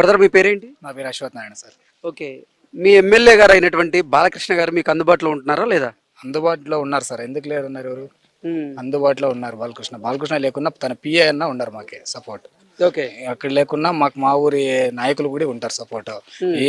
Brother మీ పేరేంటి? నా పేరు అశ్వత్ నారాయణ సార్. ఓకే. మీ ఎమ్మెల్యే గారు అయినటువంటి బాలకృష్ణ గారు మీకు అందుబాటులో ఉంటున్నారా లేదా? అందుబాటులో ఉన్నారు సార్. ఎందుకు లేరు ఉన్నారు? ఎవరు అందుబాటులో ఉన్నారు? బాలకృష్ణ లేకున్నా తన పిఏ అన్నా ఉన్నారు మాకే సపోర్ట్. ఓకే. అక్కడ లేకున్నా మాకు మా ఊరి నాయకులు కూడా ఉంటారు సపోర్ట్.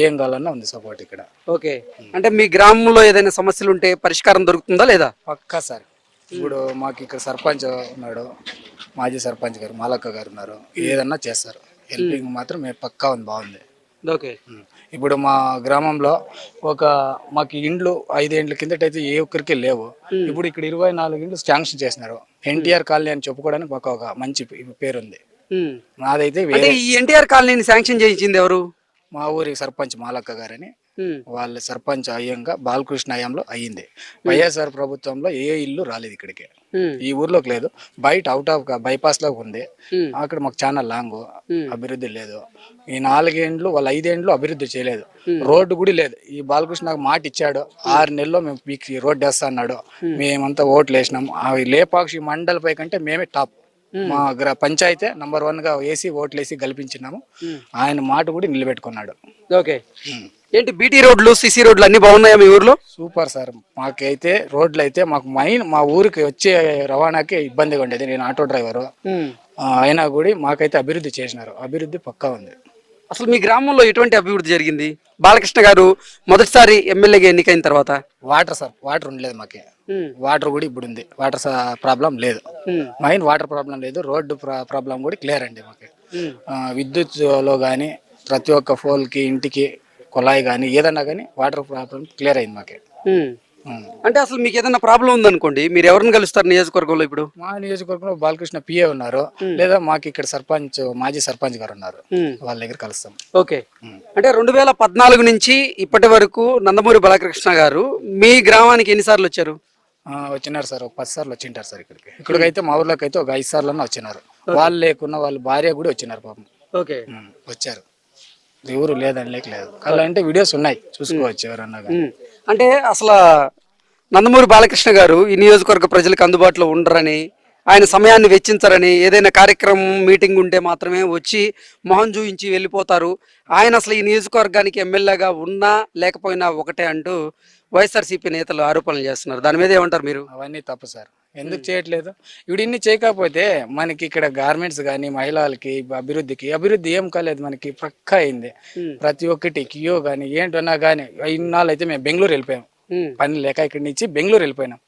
ఏం కావాలన్నా ఉంది సపోర్ట్ ఇక్కడ. ఓకే. అంటే మీ గ్రామంలో ఏదైనా సమస్యలు ఉంటే పరిష్కారం దొరుకుతుందా లేదా? పక్కా సార్. ఇప్పుడు మాకు ఇక్కడ సర్పంచ్ ఉన్నాడు, మాజీ సర్పంచ్ గారు మాలక్క గారు ఉన్నారు. ఏదన్నా చేస్తారు. హెల్పింగ్ మాత్రం మేము పక్కా ఉంది, బాగుంది. ఓకే. ఇప్పుడు మా గ్రామంలో మాకు ఇండ్లు 5 ఏళ్ల కిందటైతే ఏ ఒక్కరికి లేవు. ఇప్పుడు ఇక్కడ 24 ఇండ్లు శాంక్షన్ చేసినారు. ఎన్టీఆర్ కాలనీ అని చెప్పుకోవడానికి మాకు ఒక మంచి పేరుంది. నాదైతే ఈ ఎన్టీఆర్ కాలనీని శాంక్షన్ చేయించింది ఎవరు? మా ఊరి సర్పంచ్ మాలక్క గారని, వాళ్ళ సర్పంచ్ అయ్యంగా బాలకృష్ణ హయాంలో అయ్యింది. వైఎస్ఆర్ ప్రభుత్వంలో ఏ ఇల్లు రాలేదు ఇక్కడికి, ఈ ఊర్లోకి లేదు. బయట అవుట్ ఆఫ్ బైపాస్ లో ఉంది. అక్కడ మాకు చాలా లాంగ్, అభివృద్ధి లేదు. ఈ 4 ఏండ్లు వాళ్ళ 5 ఏండ్లు అభివృద్ధి చేయలేదు. రోడ్డు కూడా లేదు. ఈ బాలకృష్ణ మాట ఇచ్చాడు, 6 నెలల్లో మేము మీకు రోడ్డు వేస్తా అన్నాడు. మేమంతా ఓట్లు వేసినాం. అవి లేపాక్షి మండలపై కంటే మేమే టాప్. మా పంచాయతీ నంబర్ 1 గా వేసి ఓట్లు వేసి గెలిపించినాము. ఆయన మాట కూడా నిలబెట్టుకున్నాడు. ఓకే. ఏంటి బీటీ రోడ్లు, సిసి రోడ్లు అన్ని బాగున్నాయా మీ ఊర్లో? Super sir. మాకైతే రోడ్లు అయితే మాకు మా ఊరికి వచ్చే రవాణాకి ఇబ్బందిగా ఉండేది. నేను ఆటో డ్రైవరు అయినా కూడా మాకైతే అభివృద్ధి చేసినారు. అభివృద్ధి పక్కా ఉంది. అసలు మీ గ్రామంలో ఎటువంటి అభివృద్ధి జరిగింది? బాలకృష్ణ గారు మొదటిసారి ఎమ్మెల్యేగా ఎన్నికైన తర్వాత వాటర్ ఉండలేదు మాకే. వాటర్ కూడా ఇప్పుడు ఉంది. వాటర్ ప్రాబ్లం లేదు. మెయిన్ వాటర్ ప్రాబ్లం లేదు. రోడ్డు ప్రాబ్లం కూడా క్లియర్ అండి మాకు. విద్యుత్ లో కానీ ప్రతి ఒక్క ఫోల్ కి ఇంటికి కుళాయి కానీ ఏదన్నా కానీ వాటర్ ప్రాబ్లం క్లియర్ అయింది మాకే. అంటే అసలు మీకు ఏదైనా ప్రాబ్లం ఉందనుకోండి, మీరు ఎవరిని కలుస్తారు నియోజకవర్గంలో? ఇప్పుడు మా నియోజకవర్గంలో బాలకృష్ణ పిఏ ఉన్నారు, లేదా మాకు ఇక్కడ సర్పంచ్ మాజీ సర్పంచ్ గారు ఉన్నారు. వాళ్ళ దగ్గర కలుస్తాం. ఓకే. అంటే 2014 నుంచి ఇప్పటి వరకు నందమూరి బాలకృష్ణ గారు మీ గ్రామానికి ఎన్నిసార్లు వచ్చారు? వచ్చినారు సార్. ఒక 10 సార్లు వచ్చింటారు సార్. ఇక్కడికైతే మా ఊర్లోకి అయితే ఒక 5 సార్లు వచ్చినారు. వాళ్ళు లేకున్నా వాళ్ళ భార్య కూడా వచ్చినారు పాపం. ఓకే. వచ్చారు. ఎవరు లేదని లేదు. అలా అంటే వీడియోస్ ఉన్నాయి, చూసుకోవచ్చు ఎవరన్నా. అంటే అసలు నందమూరి బాలకృష్ణ గారు ఈ నియోజకవర్గ ప్రజలకు అందుబాటులో ఉండరని, ఆయన సమయాన్ని వెచ్చించరని, ఏదైనా కార్యక్రమం మీటింగ్ ఉంటే మాత్రమే వచ్చి మొహం చూయించి వెళ్ళిపోతారు, ఆయన అసలు ఈ నియోజకవర్గానికి ఎమ్మెల్యేగా ఉన్నా లేకపోయినా ఒకటే అంటూ వైఎస్ఆర్సీపీ నేతలు ఆరోపణలు చేస్తున్నారు. దాని మీద ఏమంటారు మీరు? అవన్నీ తప్పు సార్. ఎందుకు చేయట్లేదు? ఇప్పుడు ఇన్ని చేయకపోతే మనకి ఇక్కడ గార్మెంట్స్ కానీ మహిళలకి అభివృద్ధి ఏం కాలేదు. మనకి పక్కా అయింది. ప్రతి ఒక్కటి కియో కానీ ఏంటన్నా కానీ ఇన్నాళ్ళు అయితే మేము బెంగళూరు వెళ్ళిపోయాం. పని లేక ఇక్కడి నుంచి బెంగళూరు వెళ్ళిపోయినాం.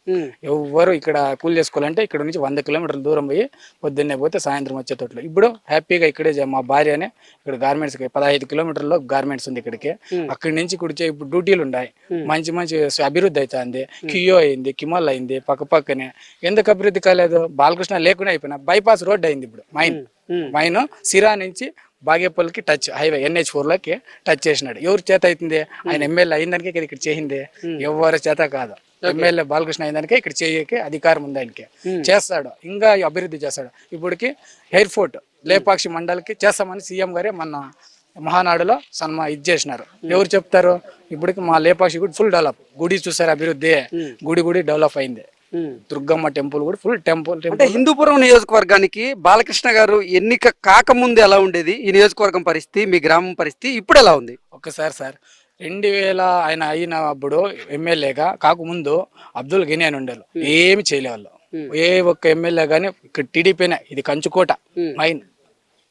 ఎవరు ఇక్కడ కూలి చేసుకోవాలంటే ఇక్కడ నుంచి 100 కిలోమీటర్ల దూరం పోయి పొద్దున్నే పోతే సాయంత్రం వచ్చేటట్లు. ఇప్పుడు హ్యాపీగా ఇక్కడే మా భార్యనే ఇక్కడ గార్మెంట్స్ 15 కిలోమీటర్లో గార్మెంట్స్ ఉంది ఇక్కడికి. అక్కడి నుంచి కుడిచే ఇప్పుడు డ్యూటీలు ఉన్నాయి. మంచి అభివృద్ధి అవుతుంది. కియో అయింది, కిమల్ అయింది పక్కనే. ఎందుకు అభివృద్ధి కాలేదు? బాలకృష్ణ లేకుండా అయిపోయినా. బైపాస్ రోడ్ అయింది. ఇప్పుడు మైన్ సిరా నుంచి బాగేపల్లికి టచ్ హైవే NH4 లోకి టచ్ చేసినాడు. ఎవరి చేత అవుతుంది? ఆయన ఎమ్మెల్యే అయిందానికే ఇక్కడ చేయింది. ఎవరి చేత కాదు. ఎమ్మెల్యే బాలకృష్ణ అయిందానికే ఇక్కడ చేయకే అధికారం ఉంది ఆయనకి. చేస్తాడు, ఇంకా అభివృద్ధి చేస్తాడు. ఇప్పటికి ఎయిర్పోర్ట్ లేపాక్షి మండలికి చేస్తామని సీఎం గారే మొన్న మహానాడులో ఇది చేసినారు. ఎవరు చెప్తారు? ఇప్పటికి మా లేపాక్షి కూడా ఫుల్ డెవలప్. గుడి చూసారు అభివృద్ధి. గుడి డెవలప్ అయింది. దుర్గమ్మ టెంపుల్ కూడా ఫుల్ టెంపుల్. అంటే హిందూపురం నియోజకవర్గానికి బాలకృష్ణ గారు ఎన్నిక కాకముందు ఎలా ఉండేది ఈ నియోజకవర్గం పరిస్థితి, మీ గ్రామం పరిస్థితి ఇప్పుడు ఎలా ఉంది? ఒక్కసారి సార్ 2000 ఆయన అయినప్పుడు ఎమ్మెల్యేగా కాకముందు అబ్దుల్ గని అని ఉండేవాళ్ళు. ఏమి చేయలేవాళ్ళు. ఏ ఒక్క ఎమ్మెల్యే గానీ ఇక్కడ టీడీపీనే. ఇది కంచుకోట మైన్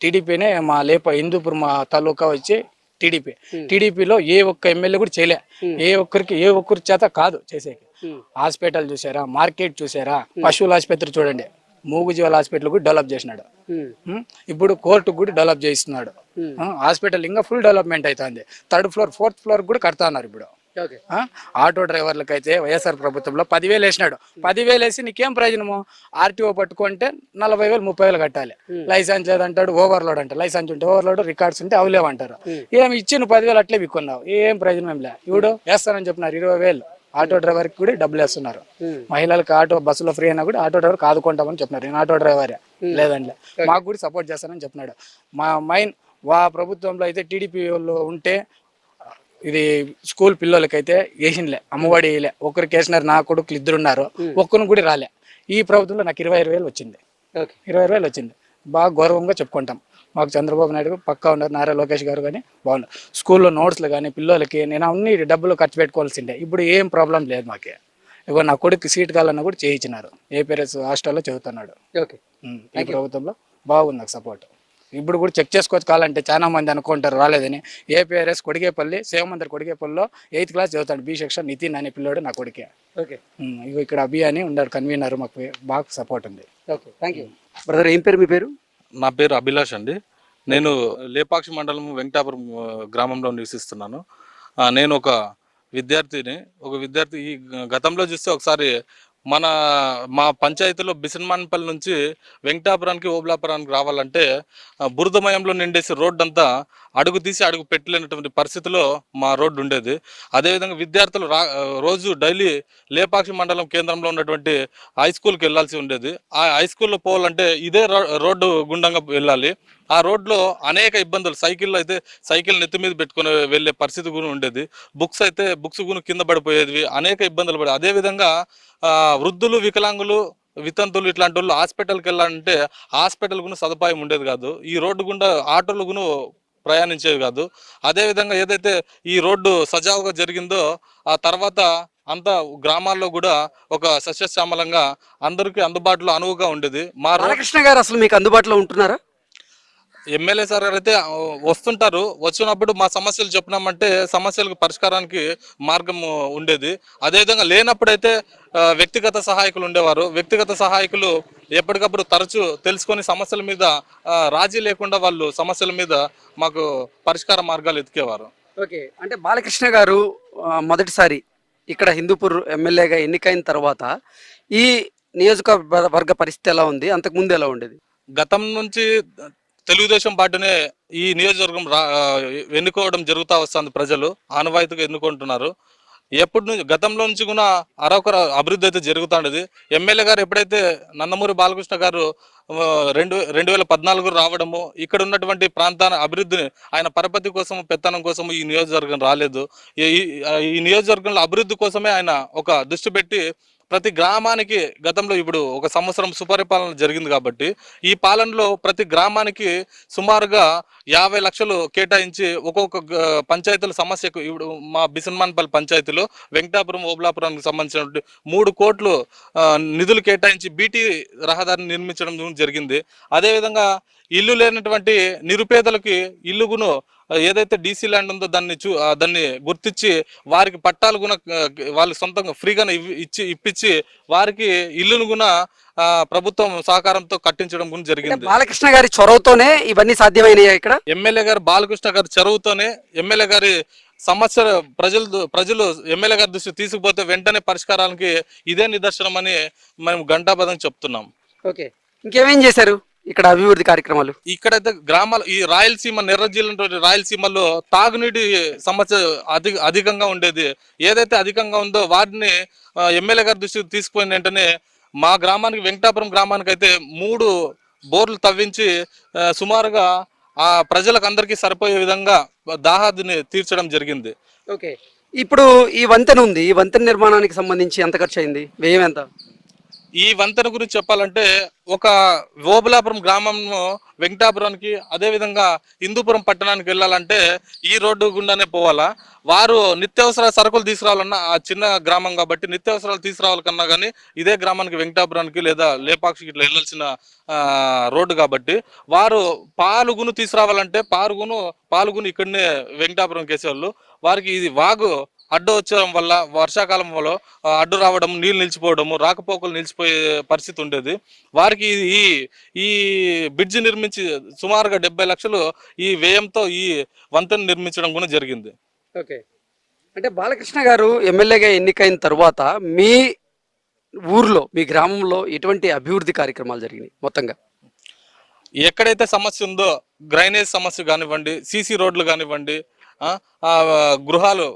టీడీపీనే. మా హిందూపురం మా తాలూకా వచ్చి టీడీపీలో ఏ ఒక్క ఎమ్మెల్యే కూడా చేయలే. ఏ ఒక్కరి చేత కాదు చేసేకి. హాస్పిటల్ చూసారా, మార్కెట్ చూసారా, పశువుల ఆసుపత్రి చూడండి, మూగుజీవాల హాస్పిటల్ కూడా డెవలప్ చేసినాడు. ఇప్పుడు కోర్టు కూడా డెవలప్ చేస్తున్నాడు. హాస్పిటల్ ఇంకా ఫుల్ డెవలప్మెంట్ అవుతుంది. 3rd ఫ్లోర్ 4th ఫ్లోర్ కూడా కడతా ఉన్నారు ఇప్పుడు. ఆటో డ్రైవర్లకు అయితే వైఎస్ఆర్ ప్రభుత్వంలో 10,000 వేసినాడు. 10,000 వేసి నీకేం ప్రయోజనము? ఆర్టీఓ పట్టుకుంటే 40,000 30,000 కట్టాలి. లైసెన్స్ లేదంటాడు, ఓవర్లోడ్ అంటారు. లైసెన్స్ ఉంటే ఓవర్లోడ్, రికార్డ్స్ ఉంటే అవలేవంటారు. ఏమి ఇచ్చి నువ్వు 10,000 అట్లే విక్కున్నావు. ఏం ప్రయోజనం ఏం లే. ఇప్పుడు వేస్తానని చెప్పినారు 20,000. ఆటో డ్రైవర్ కి కూడా డబ్బులు వేస్తున్నారు. మహిళలకు ఆటో బస్సులో ఫ్రీ అయినా కూడా ఆటో డ్రైవర్ ఆదుకుంటామని చెప్పినారు. నేను ఆటో డ్రైవరే లేదండి, మాకు కూడా సపోర్ట్ చేస్తానని చెప్పినాడు. ప్రభుత్వంలో అయితే టీడీపీ వాళ్ళు ఉంటే ఇది స్కూల్ పిల్లలకైతే వేసినలే, అమ్మఒడి వేయలే. ఒకరికి వేసినారు. నా కొడుకులు 2 ఉన్నారు, ఒక్కరిని కూడా రాలే. ఈ ప్రభుత్వంలో నాకు 25,000 వచ్చింది. 25,000 వచ్చింది. బాగా గౌరవంగా చెప్పుకుంటాం. మాకు చంద్రబాబు నాయుడు పక్కా ఉన్నారు, నారా లోకేష్ గారు కానీ బాగున్నారు. స్కూల్లో నోట్స్లు కానీ పిల్లలకి నేను అన్ని డబ్బులు ఖర్చు పెట్టుకోవాల్సిందే, ఇప్పుడు ఏం ప్రాబ్లం లేదు మాకే. ఇగో నా కొడుకు సీట్ కావాలన్నా కూడా చేయించినారు, ఏపీఎస్ హాస్టల్లో చదువుతున్నాడు. ఓకే. ఈ ప్రభుత్వంలో బాగుంది నాకు సపోర్ట్. ఇప్పుడు కూడా చెక్ చేసుకోవచ్చు, కావాలంటే చాలా మంది అనుకుంటారు రాలేదని. ఏపీఆర్ఎస్ కొడిగేపల్లి శివమందిర్ కొడిగేపల్లిలో 8th క్లాస్ చదువుతాడు, బి సెక్షన్ నితిన్ అనే పిల్లోడు నా కొడుకే. ఓకే. ఇగో ఇక్కడ అభి అని ఉన్నాడు కన్వీనర్, మాకు బాగా సపోర్ట్ ఉంది. Okay, thank you brother. ఏం పేరు మీ పేరు? నా పేరు అభిలాష్ అండి. నేను లేపాక్షి మండలం వెంకటాపురం గ్రామంలో నివసిస్తున్నాను. నేను ఒక విద్యార్థిని. ఈ గతంలో చూస్తే ఒకసారి మా పంచాయతీలో బిసన్మాన్పల్లి నుంచి వెంకటాపురానికి ఓబులాపురానికి రావాలంటే బురదమయంలో నిండేసి రోడ్డు అంతా అడుగు తీసి అడుగు పెట్టలేనటువంటి పరిస్థితిలో మా రోడ్డు ఉండేది. అదేవిధంగా విద్యార్థులు రోజు డైలీ లేపాక్షి మండలం కేంద్రంలో ఉన్నటువంటి హై స్కూల్కి వెళ్ళాల్సి ఉండేది. ఆ హై స్కూల్లో పోవాలంటే ఇదే రోడ్డు గుండంగా వెళ్ళాలి. ఆ రోడ్లో అనేక ఇబ్బందులు, సైకిల్ నెత్తి మీద పెట్టుకుని వెళ్ళే పరిస్థితి కూడా ఉండేది. బుక్స్ కూడా కింద పడిపోయేవి, అనేక ఇబ్బందులు పడేవి. అదేవిధంగా వృద్ధులు, వికలాంగులు, వితంతులు ఇట్లాంటి వాళ్ళు హాస్పిటల్కి వెళ్ళాలంటే హాస్పిటల్ కూడా సదుపాయం ఉండేది కాదు. ఈ రోడ్డు గుండా ఆటోలు కూడా ప్రయాణించేవి కాదు. అదేవిధంగా ఏదైతే ఈ రోడ్డు సజావుగా జరిగిందో ఆ తర్వాత అంతా గ్రామాల్లో కూడా ఒక సస్యశ్యామలంగా అందరికీ అందుబాటులో అనువుగా ఉండేది. బాలకృష్ణ గారు అసలు మీకు అందుబాటులో ఉంటున్నారా? ఎమ్మెల్యే సార్ గారు అయితే వస్తుంటారు. వచ్చినప్పుడు మా సమస్యలు చెప్పినామంటే సమస్యలకు పరిష్కారానికి మార్గం ఉండేది. అదేవిధంగా లేనప్పుడైతే వ్యక్తిగత సహాయకులు ఉండేవారు. వ్యక్తిగత సహాయకులు ఎప్పటికప్పుడు తరచూ తెలుసుకొని సమస్యల మీద రాజీ లేకుండా వాళ్ళు సమస్యల మీద మాకు పరిష్కార మార్గాలు ఎతికేవారు. ఓకే. అంటే బాలకృష్ణ గారు మొదటిసారి ఇక్కడ హిందూపూర్ ఎమ్మెల్యేగా ఎన్నికైన తర్వాత ఈ నియోజకవర్గ పరిస్థితి ఎలా ఉంది, అంతకుముందు ఎలా ఉండేది? గతం నుంచి తెలుగుదేశం పార్టీనే ఈ నియోజకవర్గం ఎన్నుకోవడం జరుగుతూ వస్తుంది. ప్రజలు ఆనవాయితీగా ఎన్నుకుంటున్నారు. ఎప్పటి నుంచి గతంలో నుంచి కూడా అరొకర అభివృద్ధి అయితే జరుగుతుండేది. ఎమ్మెల్యే గారు ఎప్పుడైతే నందమూరి బాలకృష్ణ గారు 2014 రావడము, ఇక్కడ ఉన్నటువంటి ప్రాంతాల అభివృద్ధిని ఆయన పరపతి కోసం, పెత్తనం కోసం ఈ నియోజకవర్గం రాలేదు. ఈ నియోజకవర్గంలో అభివృద్ధి కోసమే ఆయన ఒక దృష్టి పెట్టి ప్రతి గ్రామానికి గతంలో ఇప్పుడు 1 సంవత్సరం సుపరిపాలన జరిగింది కాబట్టి ఈ పాలనలో ప్రతి గ్రామానికి సుమారుగా 50 లక్షలు కేటాయించి ఒక్కొక్క పంచాయతీల సమస్యకు, ఇప్పుడు మా బిసన్మాన్పల్లి పంచాయతీలో వెంకటాపురం ఓబులాపురానికి సంబంధించినటువంటి 3 కోట్లు నిధులు కేటాయించి బీటీ రహదారిని నిర్మించడం జరిగింది. అదేవిధంగా ఇల్లు లేనటువంటి నిరుపేదలకి ఇల్లుగును ఏదైతే డీసీ ల్యాండ్ ఉందో దాన్ని గుర్తించి వారికి పట్టాలు కూడా వాళ్ళు సొంతంగా ఫ్రీగానే ఇప్పించి వారికి ఇల్లును కూడా ప్రభుత్వం సహకారంతో కట్టించడం కూడా జరిగింది. బాలకృష్ణ గారి చొరవతోనే ఇవన్నీ సాధ్యమైనయా? ఇక్కడ ఎమ్మెల్యే గారు బాలకృష్ణ గారి చొరవతోనే ఎమ్మెల్యే గారి సమస్య ప్రజలు ఎమ్మెల్యే గారి దృష్టి తీసుకుపోతే వెంటనే పరిష్కారానికి ఇదే నిదర్శనం అని మేము ఘంటాబద్ధం చెప్తున్నాం. ఓకే. ఇంకేమేం చేశారు ఇక్కడ అభివృద్ధి కార్యక్రమాలు? ఇక్కడైతే గ్రామాలు, ఈ రాయలసీమ నిర్రజిల్లినటువంటి రాయలసీమలో తాగునీటి సమస్య అధికంగా ఉండేది. ఏదైతే అధికంగా ఉందో వాటిని ఎమ్మెల్యే గారి దృష్టికి తీసుకుపోయిన వెంటనే మా గ్రామానికి, వెంకటాపురం గ్రామానికి అయితే 3 బోర్లు తవ్వించి సుమారుగా ఆ ప్రజలకు అందరికీ సరిపోయే విధంగా దాహాదిని తీర్చడం జరిగింది. ఓకే. ఇప్పుడు ఈ వంతెన ఉంది, ఈ వంతెన నిర్మాణానికి సంబంధించి ఎంత ఖర్చు అయింది, వ్యయం ఎంత? ఈ వంతెన గురించి చెప్పాలంటే ఒక ఓబులాపురం గ్రామం వెంకటాపురానికి, అదేవిధంగా హిందూపురం పట్టణానికి వెళ్ళాలంటే ఈ రోడ్డు గుండానే పోవాలా. వారు నిత్యావసర సరుకులు తీసుకురావాలన్నా, ఆ చిన్న గ్రామం కాబట్టి నిత్యావసరాలు తీసుకురావాలి కన్నా కానీ ఇదే గ్రామానికి వెంకటాపురానికి లేదా లేపాక్షికి ఇట్లా వెళ్ళాల్సిన రోడ్డు కాబట్టి వారు పాలుగును తీసుకురావాలంటే పాలుగును ఇక్కడనే వెంకటాపురం కేసేవాళ్ళు. వారికి ఇది వాగు అడ్డు వచ్చడం వల్ల వర్షాకాలం వల్ల అడ్డు రావడం, నీళ్ళు నిలిచిపోవడము, రాకపోకలు నిలిచిపోయే పరిస్థితి ఉండేది. వారికి ఈ బ్రిడ్జి నిర్మించి సుమారుగా 70 లక్షలు ఈ వ్యయంతో ఈ వంతెన నిర్మించడం కూడా జరిగింది. ఓకే. అంటే బాలకృష్ణ గారు ఎమ్మెల్యేగా ఎన్నికైన తర్వాత మీ ఊర్లో, మీ గ్రామంలో ఎటువంటి అభివృద్ధి కార్యక్రమాలు జరిగినాయి? మొత్తంగా ఎక్కడైతే సమస్య ఉందో డ్రైనేజ్ సమస్య కానివ్వండి, సీసీ రోడ్లు కానివ్వండి, గృహాలు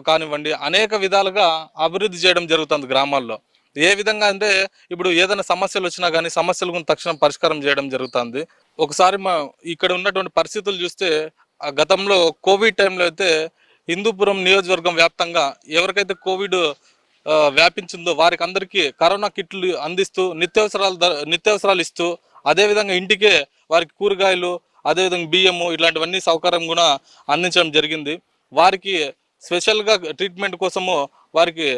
కానివ్వండి, అనేక విధాలుగా అభివృద్ధి చేయడం జరుగుతుంది గ్రామాల్లో. ఏ విధంగా అంటే ఇప్పుడు ఏదైనా సమస్యలు వచ్చినా కానీ సమస్యలకు తక్షణం పరిష్కారం చేయడం జరుగుతుంది. ఒకసారి ఇక్కడ ఉన్నటువంటి పరిస్థితులు చూస్తే గతంలో కోవిడ్ టైంలో అయితే హిందూపురం నియోజకవర్గం వ్యాప్తంగా ఎవరికైతే వ్యాపించిందో వారికి అందరికీ కరోనా కిట్లు అందిస్తూ నిత్యావసరాలు ఇస్తూ, అదేవిధంగా ఇంటికే వారికి కూరగాయలు, అదేవిధంగా బియ్యము ఇట్లాంటివన్నీ సౌకర్యం కూడా అందించడం జరిగింది. వారికి స్పెషల్గా ట్రీట్మెంట్ కోసము వారికి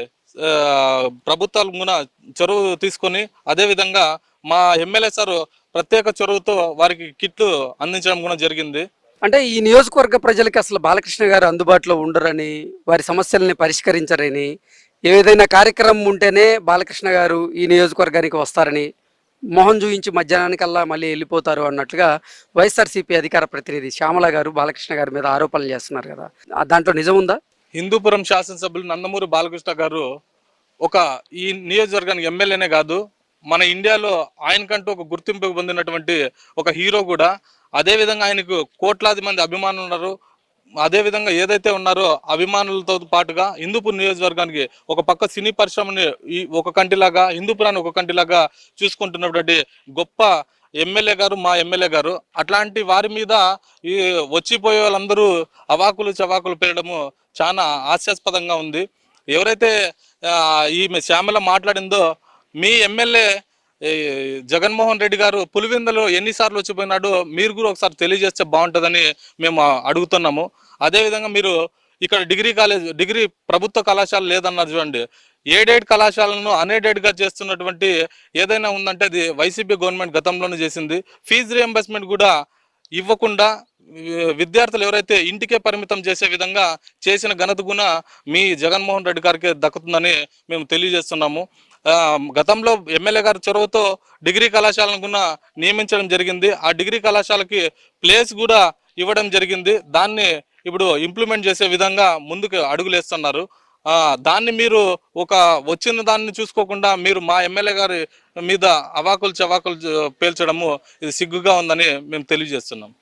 ప్రభుత్వాలు కూడా చొరవ తీసుకొని అదేవిధంగా మా ఎమ్మెల్యే సార్ ప్రత్యేక చొరవతో వారికి కిట్లు అందించడం కూడా జరిగింది. అంటే ఈ నియోజకవర్గ ప్రజలకి అసలు బాలకృష్ణ గారు అందుబాటులో ఉండరని, వారి సమస్యల్ని పరిష్కరించరని, ఏదైనా కార్యక్రమం ఉంటేనే బాలకృష్ణ గారు ఈ నియోజకవర్గానికి వస్తారని, మొహం చూయించి మధ్యాహ్నానికల్లా మళ్ళీ వెళ్ళిపోతారు అన్నట్లుగా వైఎస్ఆర్సీపీ అధికార ప్రతినిధి శ్యామల గారు బాలకృష్ణ గారి మీద ఆరోపణలు చేస్తున్నారు కదా, దాంట్లో నిజం ఉందా? హిందూపురం శాసనసభ్యులు నందమూరి బాలకృష్ణ గారు ఒక ఈ నియోజకవర్గానికి ఎమ్మెల్యేనే కాదు, మన ఇండియాలో ఆయనకంటూ ఒక గుర్తింపు పొందినటువంటి ఒక హీరో కూడా. అదేవిధంగా ఆయనకు కోట్లాది మంది అభిమానులు ఉన్నారు. అదేవిధంగా ఏదైతే ఉన్నారో అభిమానులతో పాటుగా హిందూపూర్ నియోజకవర్గానికి ఒక పక్క సినీ పరిశ్రమని ఈ ఒక కంటిలాగా, హిందూపురాన్ని ఒక కంటిలాగా చూసుకుంటున్నటువంటి గొప్ప ఎమ్మెల్యే గారు మా ఎమ్మెల్యే గారు. అట్లాంటి వారి మీద ఈ వచ్చిపోయే వాళ్ళందరూ అవాకులు చవాకులు పెరగడము చాలా హాస్యాస్పదంగా ఉంది. ఎవరైతే ఈమె శ్యామల మాట్లాడిందో, మీ ఎమ్మెల్యే జగన్మోహన్ రెడ్డి గారు పులివెందులో ఎన్నిసార్లు వచ్చిపోయినాడో మీరు కూడా ఒకసారి తెలియజేస్తే బాగుంటుందని మేము అడుగుతున్నాము. అదేవిధంగా మీరు ఇక్కడ డిగ్రీ ప్రభుత్వ కళాశాల లేదన్నారు చూడండి. ఎయిడెడ్ కళాశాలను అన్ఎయిడెడ్గా చేస్తున్నటువంటి ఏదైనా ఉందంటే అది వైసీపీ గవర్నమెంట్ గతంలోనే చేసింది. ఫీజు రియంబర్స్మెంట్ కూడా ఇవ్వకుండా విద్యార్థులు ఎవరైతే ఇంటికే పరిమితం చేసే విధంగా చేసిన ఘనత కూడా మీ జగన్మోహన్ రెడ్డి గారికి దక్కుతుందని మేము తెలియజేస్తున్నాము. గతంలో ఎమ్మెల్యే గారి చొరవతో డిగ్రీ కళాశాలను కూడా నియమించడం జరిగింది. ఆ డిగ్రీ కళాశాలకి ప్లేస్ కూడా ఇవ్వడం జరిగింది. దాన్ని ఇప్పుడు ఇంప్లిమెంట్ చేసే విధంగా ముందుకు అడుగులేస్తున్నారు. దాన్ని మీరు ఒక వచ్చిన దాన్ని చూసుకోకుండా మీరు మా ఎమ్మెల్యే గారి మీద అవాకులు చవాకులు పేల్చడము ఇది సిగ్గుగా ఉందని మేము తెలియజేస్తున్నాం.